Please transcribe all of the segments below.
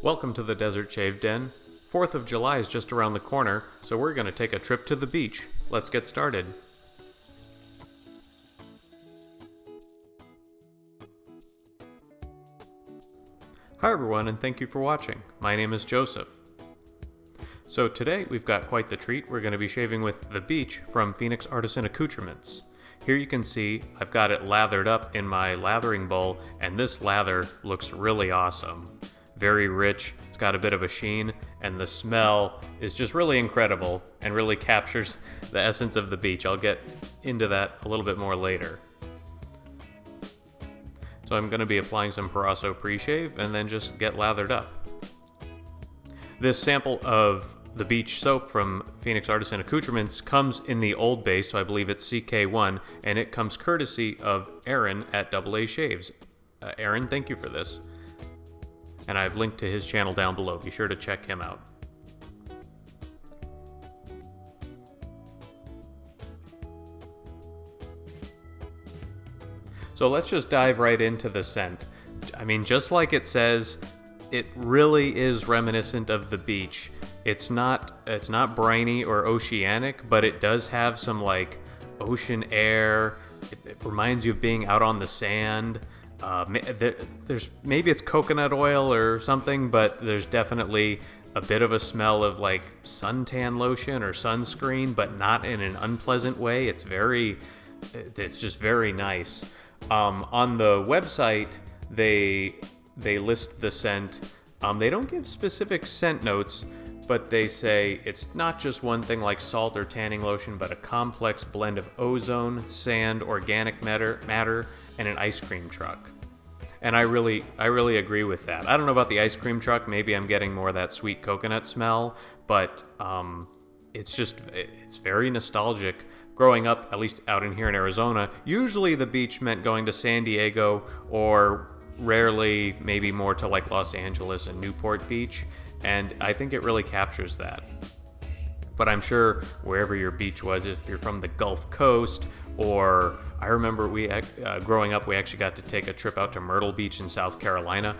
Welcome to the Desert Shave Den. 4th of July is just around the corner, so we're going to take a trip to the beach. Let's get started. Hi everyone, and thank you for watching. My name is Joseph. So today we've got quite the treat. We're going to be shaving with The Beach from Phoenix Artisan Accoutrements. Here you can see I've got it lathered up in my lathering bowl, and this lather looks really awesome. Very rich, it's got a bit of a sheen, and the smell is just really incredible and really captures the essence of the beach. I'll get into that a little bit more later. So I'm going to be applying some Proraso pre-shave and then just get lathered up. This sample of the beach soap from Phoenix Artisan Accoutrements comes in the old base, so I believe it's CK1, and it comes courtesy of Aaron at AA Shaves. Aaron, thank you for this. And I've linked to his channel down below. Be sure to check him out. So let's just dive right into the scent. I mean, just like it says, it really is reminiscent of the beach. It's not briny or oceanic, but it does have some like ocean air. It reminds you of being out on the sand. There's maybe it's coconut oil or something, but there's definitely a bit of a smell of like suntan lotion or sunscreen, but not in an unpleasant way. It's just very nice. On the website, they list the scent. They don't give specific scent notes, but they say it's not just one thing like salt or tanning lotion, but a complex blend of ozone, sand, organic matter, and an ice cream truck. And I really agree with that. I don't know about the ice cream truck. Maybe I'm getting more of that sweet coconut smell, but it's very nostalgic. Growing up, at least out in here in Arizona, usually the beach meant going to San Diego or rarely maybe more to like Los Angeles and Newport Beach, and I think it really captures that. But I'm sure wherever your beach was, if you're from the Gulf Coast, or I remember growing up, we actually got to take a trip out to Myrtle Beach in South Carolina.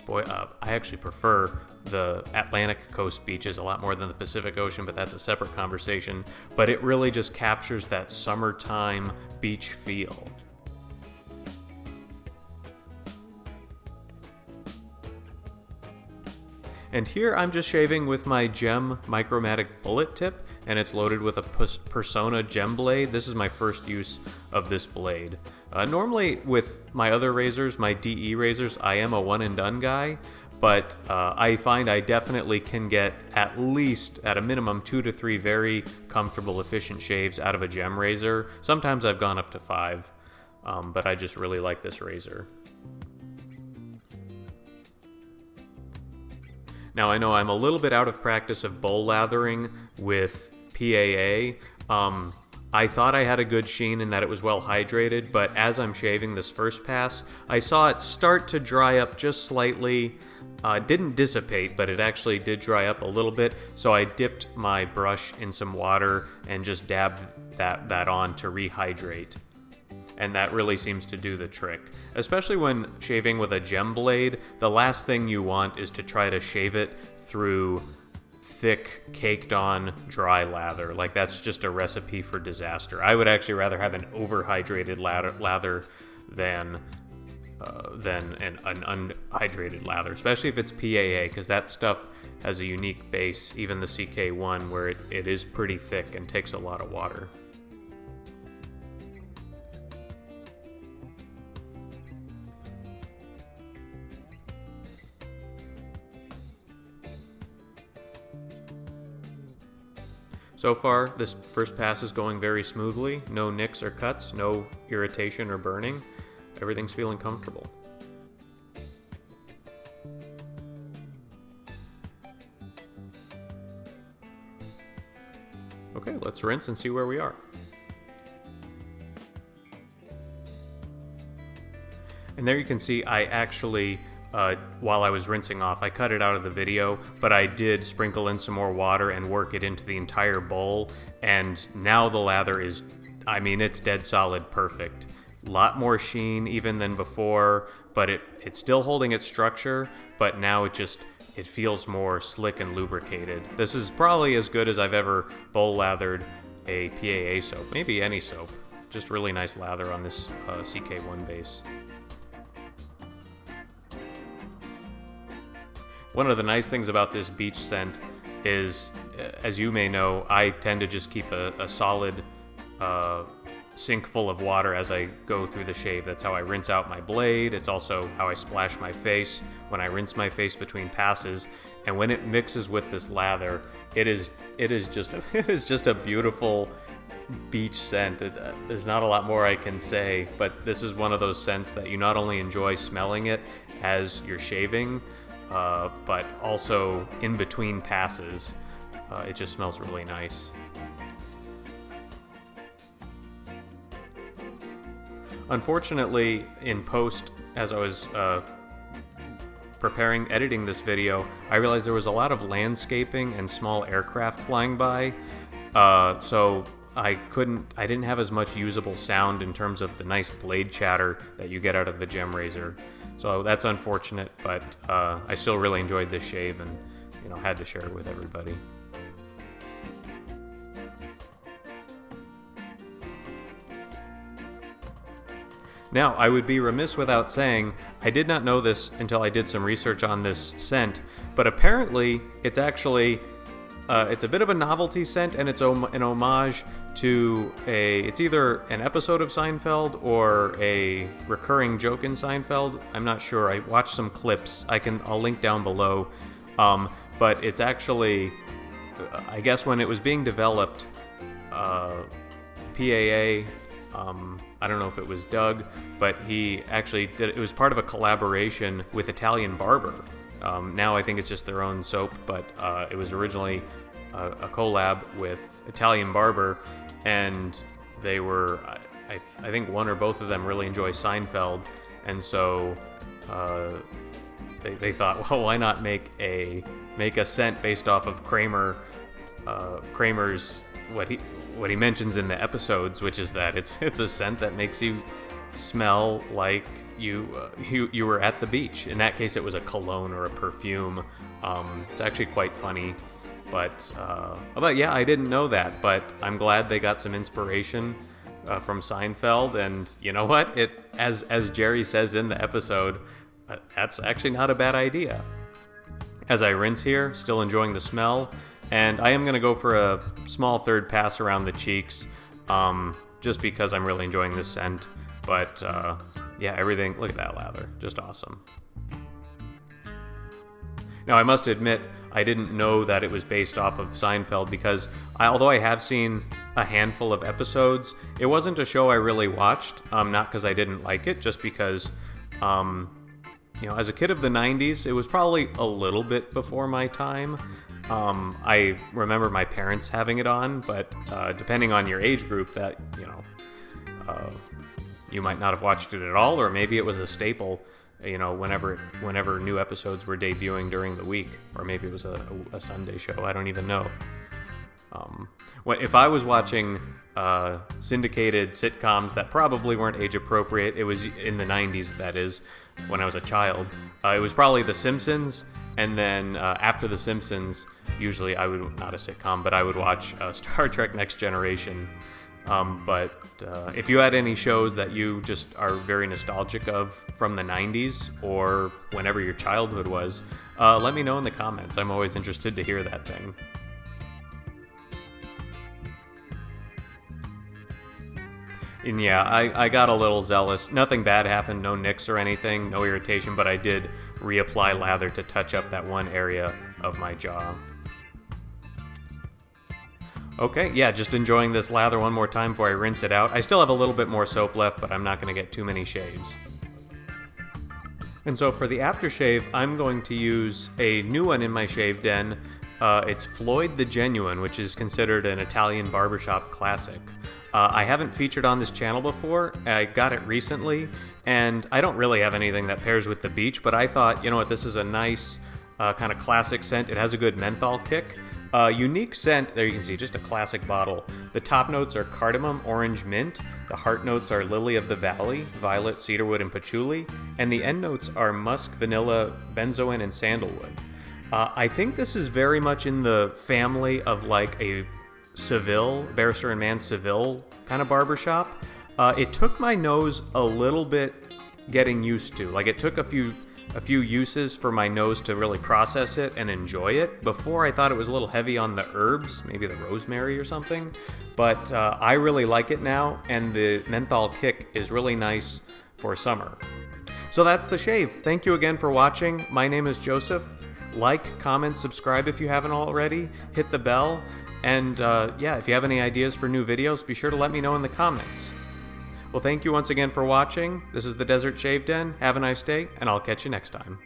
I actually prefer the Atlantic coast beaches a lot more than the Pacific Ocean, but that's a separate conversation. But it really just captures that summertime beach feel. And here I'm just shaving with my GEM Micromatic Bullet-tip, and it's loaded with a Personna GEM blade. This is my first use of this blade. Normally with my other razors, my DE razors, I am a one and done guy, but I find I definitely can get at least, at a minimum, 2 to 3 very comfortable, efficient shaves out of a GEM razor. Sometimes I've gone up to 5, but I just really like this razor. Now I know I'm a little bit out of practice of bowl lathering with PAA. I thought I had a good sheen and that it was well hydrated, but as I'm shaving this first pass, I saw it start to dry up just slightly. It didn't dissipate, but it actually did dry up a little bit, so I dipped my brush in some water and just dabbed that on to rehydrate. And that really seems to do the trick. Especially when shaving with a GEM blade, the last thing you want is to try to shave it through thick, caked-on, dry lather. Like, that's just a recipe for disaster. I would actually rather have an overhydrated lather than an unhydrated lather, especially if it's PAA, because that stuff has a unique base, even the CK1, where it is pretty thick and takes a lot of water. So far, this first pass is going very smoothly. No nicks or cuts, no irritation or burning. Everything's feeling comfortable. Okay, let's rinse and see where we are. And there you can see I actually, while I was rinsing off, I cut it out of the video, but I did sprinkle in some more water and work it into the entire bowl, and now the lather is, I mean, it's dead solid perfect. A lot more sheen even than before, but it's still holding its structure, but now it feels more slick and lubricated. This is probably as good as I've ever bowl lathered a PAA soap, maybe any soap. Just really nice lather on this CK1 base. One of the nice things about this beach scent is, as you may know, I tend to just keep a solid sink full of water as I go through the shave. That's how I rinse out my blade. It's also how I splash my face when I rinse my face between passes. And when it mixes with this lather, it is just a beautiful beach scent. There's not a lot more I can say, but this is one of those scents that you not only enjoy smelling it as you're shaving, but also in between passes. It just smells really nice. Unfortunately, in post, as I was editing this video, I realized there was a lot of landscaping and small aircraft flying by, so I didn't have as much usable sound in terms of the nice blade chatter that you get out of the gem razor. So that's unfortunate, but I still really enjoyed this shave and, had to share it with everybody. Now, I would be remiss without saying, I did not know this until I did some research on this scent, but apparently it's actually, it's a bit of a novelty scent, and it's an homage to it's either an episode of Seinfeld or a recurring joke in Seinfeld. I'm not sure. I watched some clips. I'll link down below. But it's actually, I guess when it was being developed, PAA, I don't know if it was Doug, but he actually it was part of a collaboration with Italian Barber. Now I think it's just their own soap, but it was originally a collab with Italian Barber, and they were, I think one or both of them really enjoy Seinfeld, and so they thought, well, why not make a scent based off of Kramer's what he mentions in the episodes, which is that it's a scent that makes you smell like you were at the beach. In that case, it was a cologne or a perfume. It's actually quite funny, but yeah, I didn't know that, but I'm glad they got some inspiration from Seinfeld. And you know what? As Jerry says in the episode, that's actually not a bad idea. As I rinse here, still enjoying the smell. And I am going to go for a small third pass around the cheeks, just because I'm really enjoying this scent. But yeah, everything, look at that lather, just awesome. Now, I must admit, I didn't know that it was based off of Seinfeld because although I have seen a handful of episodes, it wasn't a show I really watched, not because I didn't like it, just because, as a kid of the 90s, it was probably a little bit before my time. I remember my parents having it on, but depending on your age group, that, you might not have watched it at all, or maybe it was a staple, whenever new episodes were debuting during the week, or maybe it was a Sunday show. I don't even know. If I was watching syndicated sitcoms that probably weren't age appropriate, it was in the 90s, that is, when I was a child. It was probably The Simpsons, and then after The Simpsons, usually I would, not a sitcom, but I would watch Star Trek Next Generation. But if you had any shows that you just are very nostalgic of from the 90s or whenever your childhood was, let me know in the comments. I'm always interested to hear that thing. And yeah, I got a little zealous. Nothing bad happened, no nicks or anything, no irritation, but I did reapply lather to touch up that one area of my jaw. Okay, yeah, just enjoying this lather one more time before I rinse it out. I still have a little bit more soap left, but I'm not going to get too many shaves. And so for the aftershave, I'm going to use a new one in my shave den. It's Floid The Genuine, which is considered an Italian barbershop classic. I haven't featured on this channel before. I got it recently, and I don't really have anything that pairs with the beach, but I thought, you know what, this is a nice kind of classic scent. It has a good menthol kick. Unique scent, there you can see, just a classic bottle. The top notes are cardamom, orange, mint. The heart notes are lily of the valley, violet, cedarwood, and patchouli. And the end notes are musk, vanilla, benzoin, and sandalwood. I think this is very much in the family of like a Seville, Barrister and Mann Seville kind of barbershop. It took my nose a little bit getting used to. Like, it took a few uses for my nose to really process it and enjoy it. Before, I thought it was a little heavy on the herbs, maybe the rosemary or something. But I really like it now, and the menthol kick is really nice for summer. So that's the shave. Thank you again for watching. My name is Joseph. Like, comment, subscribe if you haven't already. Hit the bell. And yeah, if you have any ideas for new videos, be sure to let me know in the comments. Well, thank you once again for watching. This is the Desert Shave Den. Have a nice day, and I'll catch you next time.